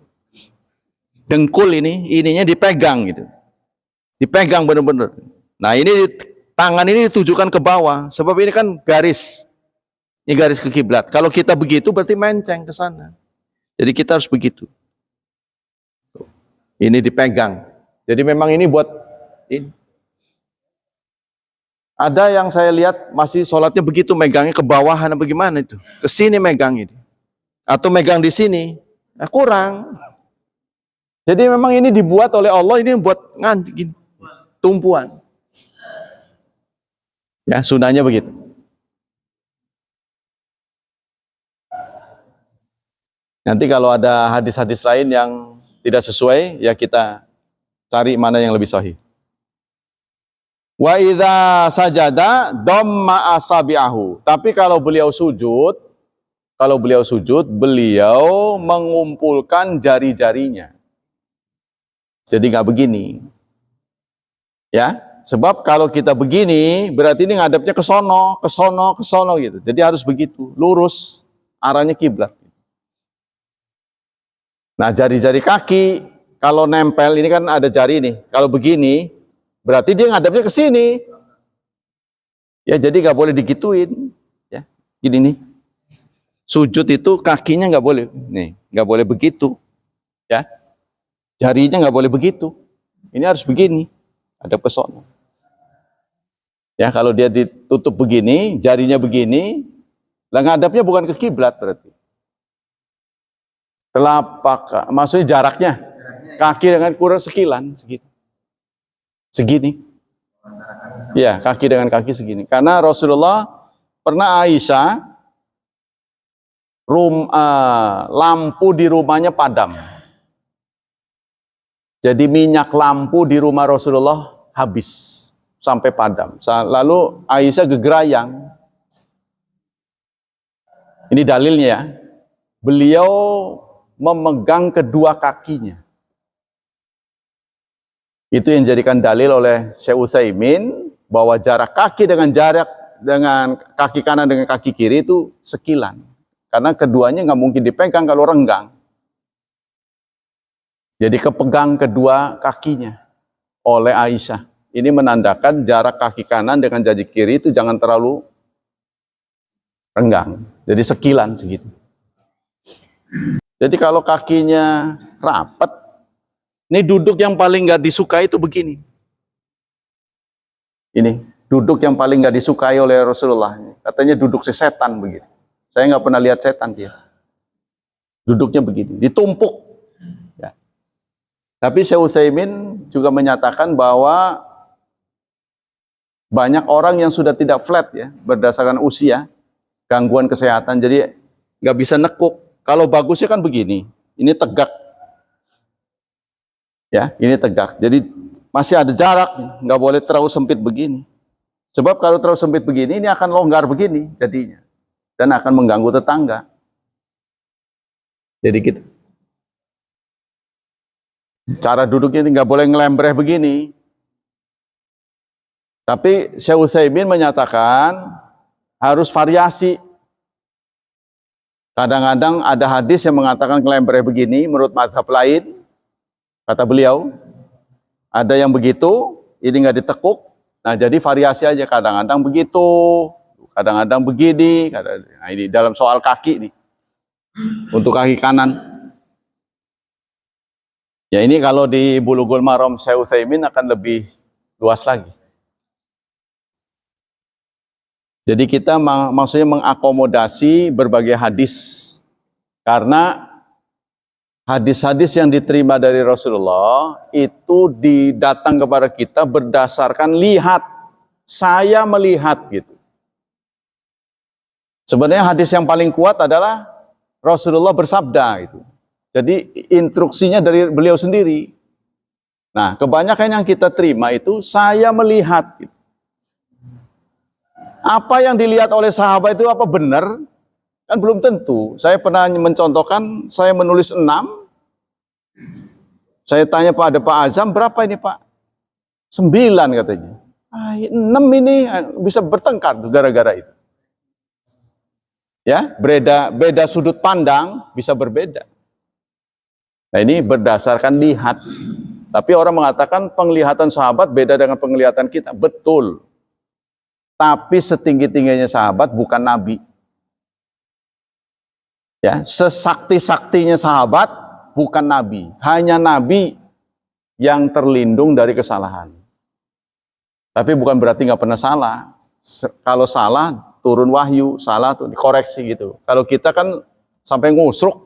Dengkul ininya dipegang gitu. Dipegang benar-benar. Nah, ini tangan ini ditujukan ke bawah. Sebab ini kan garis. Ini garis ke kiblat. Kalau kita begitu berarti menceng ke sana. Jadi kita harus begitu. Ini dipegang. Jadi memang ini buat ini. Ada yang saya lihat masih sholatnya begitu, megangnya ke bawahan apa gimana itu. Ke sini megang ini. Atau megang di sini. Nah, kurang. Jadi memang ini dibuat oleh Allah, ini buat gini, tumpuan. Ya, sunahnya begitu. Nanti kalau ada hadis-hadis lain yang tidak sesuai, ya kita cari mana yang lebih sahih. Wa idza sajada damma asabi'ahu. Tapi kalau beliau sujud, beliau mengumpulkan jari-jarinya. Jadi nggak begini, ya. Sebab kalau kita begini, berarti ini ngadepnya ke sono gitu. Jadi harus begitu, lurus arahnya kiblat. Nah, jari-jari kaki kalau nempel ini kan ada jari nih. Kalau begini, berarti dia ngadepnya ke sini. Ya, jadi nggak boleh digituin. Ya, gini nih. Sujud itu kakinya nggak boleh, nih, nggak boleh begitu. Ya. Jarinya nggak boleh begitu. Ini harus begini. Ada pesona. Ya, kalau dia ditutup begini, jarinya begini, lah ngadapnya bukan ke kiblat berarti. Telapak, maksudnya jaraknya, kaki dengan kurang sekilan, segini. Segini. Ya, kaki dengan kaki segini. Karena Rasulullah pernah Aisyah, lampu di rumahnya padam. Jadi minyak lampu di rumah Rasulullah habis. Sampai padam. Lalu Aisyah gegerayang. Ini dalilnya ya. Beliau memegang kedua kakinya. Itu yang dijadikan dalil oleh Syekh Utsaimin bahwa jarak kaki dengan kaki kanan dengan kaki kiri itu sekilan. Karena keduanya nggak mungkin dipegang kalau renggang. Jadi kepegang kedua kakinya oleh Aisyah. Ini menandakan jarak kaki kanan dengan jari kiri itu jangan terlalu renggang. Jadi sekilan segitu. Jadi kalau kakinya rapat, ini duduk yang paling nggak disukai itu begini. Ini duduk yang paling nggak disukai oleh Rasulullah. Katanya duduk si setan begitu. Saya nggak pernah lihat setan dia. Duduknya begini, ditumpuk. Ya. Tapi Syekh Utsaimin juga menyatakan bahwa banyak orang yang sudah tidak flat ya, berdasarkan usia, gangguan kesehatan, jadi nggak bisa nekuk. Kalau bagusnya kan begini, ini tegak. Ya, ini tegak. Jadi masih ada jarak, nggak boleh terlalu sempit begini. Sebab kalau terlalu sempit begini, ini akan longgar begini jadinya. Dan akan mengganggu tetangga. Jadi gitu. Cara duduknya nggak boleh ngelembreh begini. Tapi Syekh Utsaimin menyatakan harus variasi. Kadang-kadang ada hadis yang mengatakan ngelembreh begini menurut mazhab lain. Kata beliau, ada yang begitu, ini nggak ditekuk. Nah jadi variasi aja, kadang-kadang begitu, kadang-kadang begini. Nah, ini dalam soal kaki nih, untuk kaki kanan. Ya ini kalau di Bulughul Maram Syekh Utsaimin akan lebih luas lagi. Jadi kita maksudnya mengakomodasi berbagai hadis. Karena hadis-hadis yang diterima dari Rasulullah itu datang kepada kita berdasarkan lihat. Saya melihat gitu. Sebenarnya hadis yang paling kuat adalah Rasulullah bersabda itu. Jadi instruksinya dari beliau sendiri. Nah, kebanyakan yang kita terima itu saya melihat gitu. Apa yang dilihat oleh sahabat itu apa benar? Kan belum tentu. Saya pernah mencontohkan, saya menulis 6. Saya tanya pada Pak Azam, berapa ini Pak? 9 katanya. 6 ini bisa bertengkar gara-gara itu. Ya, beda sudut pandang bisa berbeda. Nah ini berdasarkan lihat. Tapi orang mengatakan penglihatan sahabat beda dengan penglihatan kita. Betul. Tapi setinggi-tingginya sahabat bukan nabi. Ya, sesakti-saktinya sahabat bukan nabi. Hanya nabi yang terlindung dari kesalahan. Tapi bukan berarti nggak pernah salah. Kalau salah turun wahyu, salah tuh dikoreksi gitu. Kalau kita kan sampai ngusruk,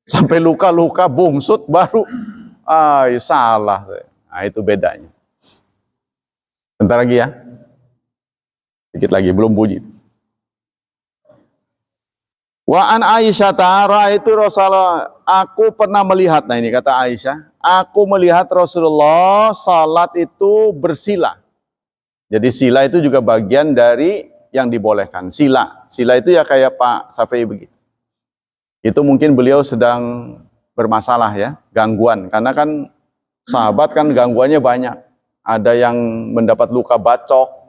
sampai luka-luka bungsut baru salah. Nah itu bedanya. Bentar lagi ya. Sedikit lagi, belum bunyi. Wa an Aisyah ta'ara itu Rasulullah, aku pernah melihat, nah ini kata Aisyah, aku melihat Rasulullah salat itu bersila. Jadi sila itu juga bagian dari yang dibolehkan. Sila itu ya kayak Pak Syafi'i begitu. Itu mungkin beliau sedang bermasalah ya, gangguan. Karena kan sahabat kan gangguannya banyak. Ada yang mendapat luka bacok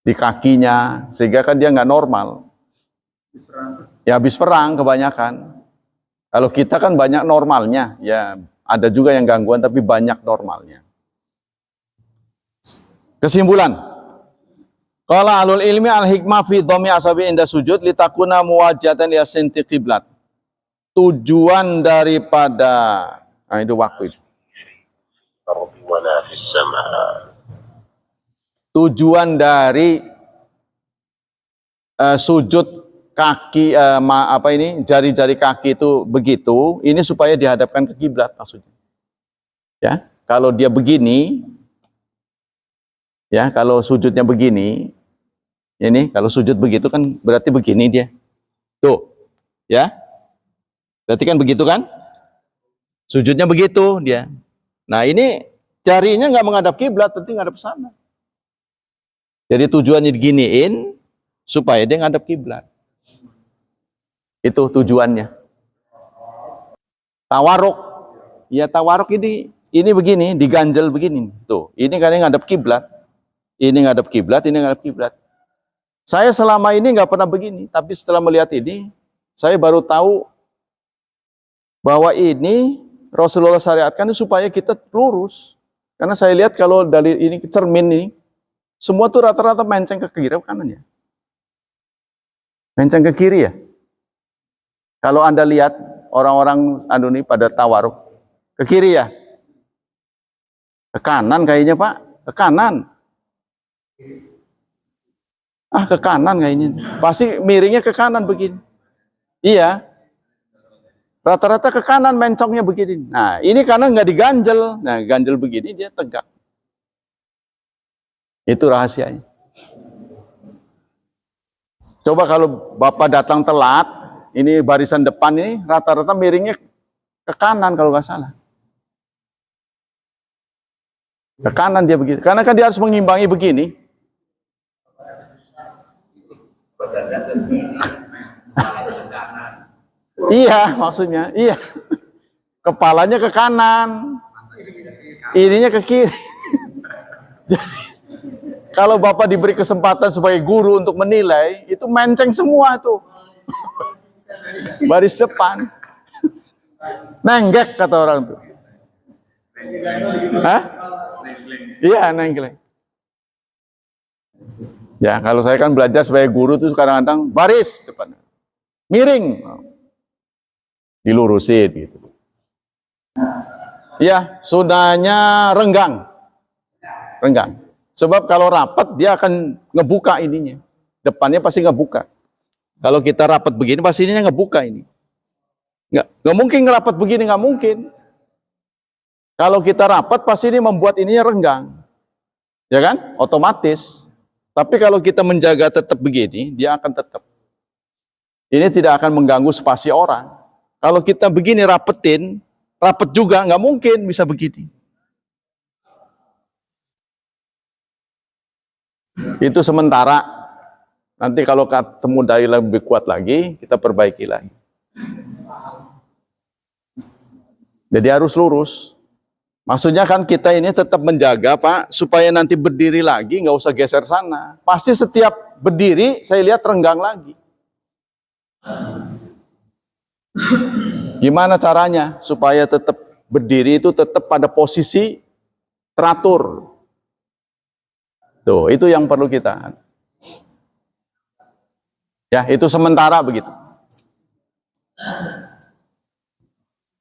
di kakinya, sehingga kan dia nggak normal. Ya habis perang kebanyakan. Kalau kita kan banyak normalnya, ya ada juga yang gangguan tapi banyak normalnya. Kesimpulan. Qala alul ilmi al hikmah fi dhammi asabi inda sujud litakuna muwajjatan li asinti qiblat. Tujuan daripada itu waktu itu. tujuan dari sujud kaki jari-jari kaki itu begitu, ini supaya dihadapkan ke kiblat maksudnya. Ya, kalau dia begini, ya kalau sujudnya begini, ini kalau sujud begitu kan berarti begini dia. Tuh, ya. Berarti kan begitu kan? Sujudnya begitu dia. Nah, ini jarinya nggak menghadap kiblat, berarti ngadap sana. Jadi tujuannya diginiin supaya dia ngadap kiblat. Itu tujuannya. Tawaruk. Ya tawaruk ini begini, diganjel begini. Tuh, ini kan yang ngadap kiblat. Ini ngadap kiblat, ini ngadap kiblat. Saya selama ini nggak pernah begini, tapi setelah melihat ini, saya baru tahu bahwa ini Rasulullah syariatkan supaya kita lurus. Karena saya lihat kalau dari ini cermin ini, semua tuh rata-rata menceng ke kiri atau kanan ya. Menceng ke kiri ya. Kalau Anda lihat orang-orang ini pada tawaruk, ke kiri ya. Ke kanan kayaknya Pak, ke kanan. Ke kanan kayaknya. Pasti miringnya ke kanan begini. Iya. Rata-rata ke kanan mencongnya begini. Nah, ini karena nggak diganjel. Nah, ganjel begini dia tegak. Itu rahasianya. Coba kalau Bapak datang telat, ini barisan depan ini rata-rata miringnya ke kanan kalau nggak salah. Ke kanan dia begitu. Karena kan dia harus mengimbangi begini. Iya, maksudnya. Iya. Kepalanya ke kanan. Ininya ke kiri. Jadi, kalau Bapak diberi kesempatan sebagai guru untuk menilai, itu menceng semua tuh. Baris depan. Nenggek kata orang tuh. Hah? Iya, nengkleng. Ya, kalau saya kan belajar sebagai guru tuh kadang-kadang baris depan. Miring. Dilurusin gitu. Ya, sudahnya renggang. Renggang. Sebab kalau rapat dia akan ngebuka ininya. Depannya pasti ngebuka. Kalau kita rapat begini pasti ininya ngebuka ini. Nggak mungkin ngerapat begini, nggak mungkin. Kalau kita rapat pasti ini membuat ininya renggang. Ya kan? Otomatis. Tapi kalau kita menjaga tetap begini, dia akan tetap. Ini tidak akan mengganggu spasi orang. Kalau kita begini rapetin, rapet juga, nggak mungkin bisa begini. Itu sementara. Nanti kalau ketemu dari lebih kuat lagi, kita perbaiki lagi. Jadi harus lurus. Maksudnya kan kita ini tetap menjaga Pak, supaya nanti berdiri lagi, nggak usah geser sana. Pasti setiap berdiri, saya lihat renggang lagi. Gimana caranya supaya tetap berdiri itu tetap pada posisi teratur? Tuh, itu yang perlu kita. Ya, itu sementara begitu.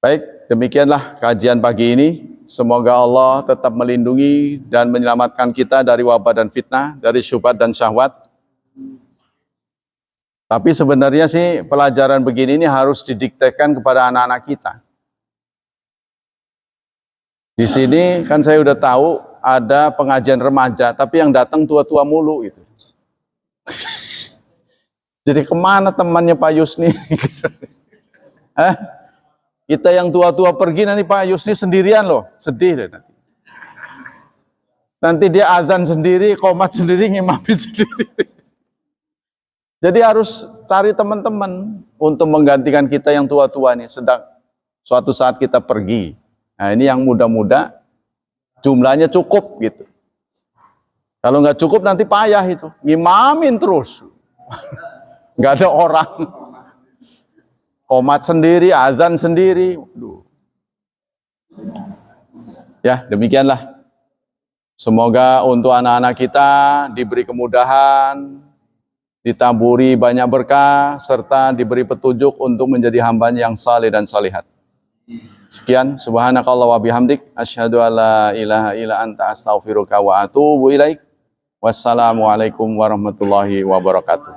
Baik, demikianlah kajian pagi ini. Semoga Allah tetap melindungi dan menyelamatkan kita dari wabah dan fitnah, dari syubhat dan syahwat. Tapi sebenarnya sih pelajaran begini ini harus didiktekan kepada anak-anak kita. Di sini kan saya udah tahu ada pengajian remaja, tapi yang datang tua-tua mulu gitu. Jadi kemana temannya Pak Yusni? Kita yang tua-tua pergi nanti Pak Yusni sendirian loh, sedih deh nanti. Nanti dia azan sendiri, qomat sendiri, ngimamin sendiri. Jadi harus cari teman-teman untuk menggantikan kita yang tua-tua nih, sedang suatu saat kita pergi. Nah ini yang muda-muda, jumlahnya cukup gitu. Kalau nggak cukup nanti payah itu, ngimamin terus. Nggak ada orang. Qomat sendiri, azan sendiri. Ya, demikianlah. Semoga untuk anak-anak kita diberi kemudahan, ditaburi banyak berkah, serta diberi petunjuk untuk menjadi hambanya yang saleh dan salihat. Sekian, subhanakallah wa bihamdik, asyhadu alla ilaha illa anta astaghfiruka wa atubu ilaik. Wassalamualaikum warahmatullahi wabarakatuh.